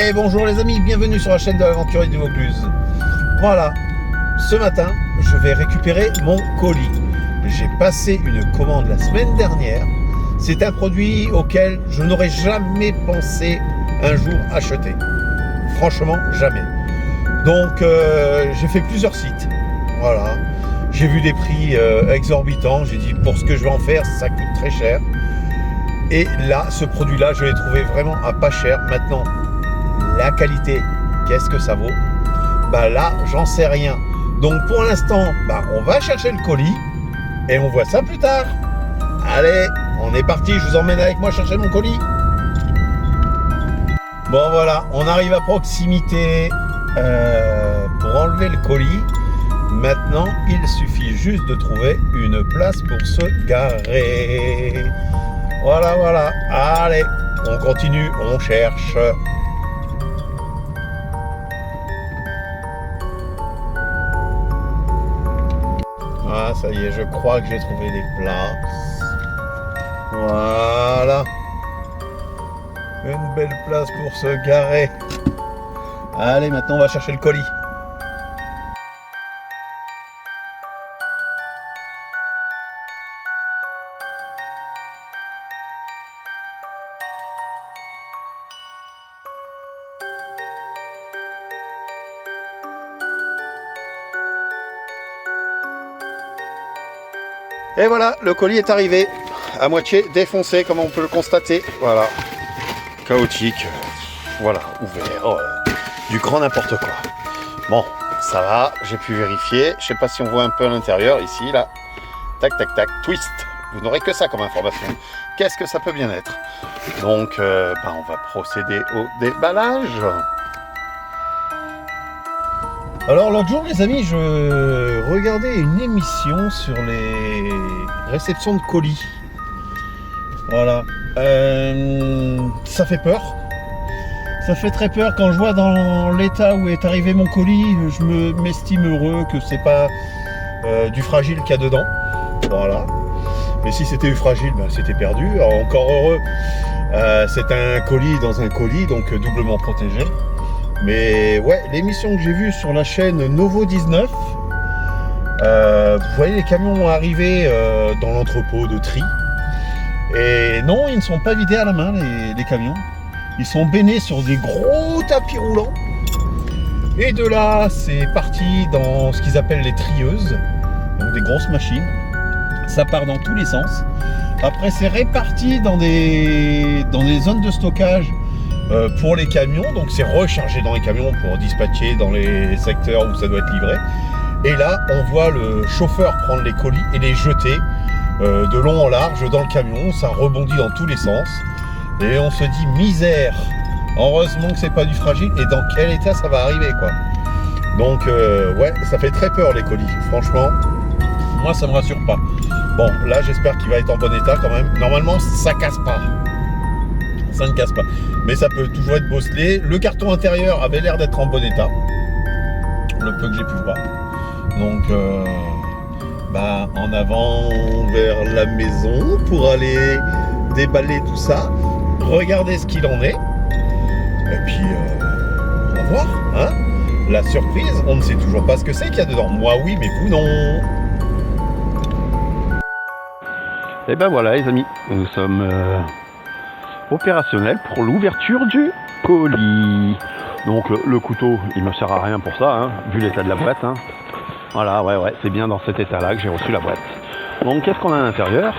Et bonjour les amis, bienvenue sur la chaîne de l'Aventurier du Vaucluse. Voilà, ce matin, je vais récupérer mon colis. J'ai passé une commande la semaine dernière. C'est un produit auquel je n'aurais jamais pensé un jour acheter. Franchement, jamais. Donc, j'ai fait plusieurs sites. Voilà. J'ai vu des prix exorbitants. J'ai dit, pour ce que je vais en faire, ça coûte très cher. Et là, ce produit-là, je l'ai trouvé vraiment à pas cher. Maintenant, la qualité, qu'est-ce que ça vaut? Bah là, j'en sais rien. Donc pour l'instant, on va chercher le colis et on voit ça plus tard. Allez, on est parti, je vous emmène avec moi chercher mon colis. Bon voilà, on arrive à proximité pour enlever le colis. Maintenant, il suffit juste de trouver une place pour se garer. Voilà. Allez, on continue, on cherche. Ah, ça y est, je crois que j'ai trouvé des places. Voilà. Une belle place pour se garer. Allez, maintenant on va chercher le colis. Et voilà, le colis est arrivé, à moitié défoncé, comme on peut le constater. Voilà, chaotique, voilà, ouvert, du grand n'importe quoi. Bon, ça va, j'ai pu vérifier. Je sais pas si on voit un peu à l'intérieur, ici, là. Tac, twist. Vous n'aurez que ça comme information. Qu'est-ce que ça peut bien être? Donc, on va procéder au déballage. Alors l'autre jour les amis, je regardais une émission sur les réceptions de colis. Voilà. Ça fait peur. Ça fait très peur quand je vois dans l'état où est arrivé mon colis. Je m'estime heureux que c'est pas du fragile qu'il y a dedans. Voilà. Mais si c'était du fragile, c'était perdu. Alors, encore heureux. C'est un colis dans un colis, donc doublement protégé. Mais ouais, l'émission que j'ai vue sur la chaîne Novo 19, vous voyez les camions arriver dans l'entrepôt de tri. Et non, ils ne sont pas vidés à la main, les camions. Ils sont baignés sur des gros tapis roulants. Et de là, c'est parti dans ce qu'ils appellent les trieuses, donc des grosses machines. Ça part dans tous les sens. Après, c'est réparti dans des zones de stockage pour les camions, donc c'est rechargé dans les camions pour dispatcher dans les secteurs où ça doit être livré. Et là, on voit le chauffeur prendre les colis et les jeter de long en large dans le camion. Ça rebondit dans tous les sens. Et on se dit misère. Heureusement que c'est pas du fragile. Et dans quel état ça va arriver, quoi. Donc ouais, ça fait très peur les colis. Franchement, moi ça me rassure pas. Bon, là j'espère qu'il va être en bon état quand même. Normalement, ça casse pas. Ça ne casse pas, mais ça peut toujours être bosselé. Le carton intérieur avait l'air d'être en bon état, le peu que j'ai pu voir. Donc en avant vers la maison pour aller déballer tout ça, regarder ce qu'il en est, et puis on va voir, hein. La surprise, on ne sait toujours pas ce que c'est qu'il y a dedans. Moi oui, mais vous non. Et ben voilà les amis, nous sommes opérationnel pour l'ouverture du colis. Donc le couteau, il me sert à rien pour ça, hein, vu l'état de la boîte. Hein. Voilà, ouais, c'est bien dans cet état-là que j'ai reçu la boîte. Donc qu'est-ce qu'on a à l'intérieur?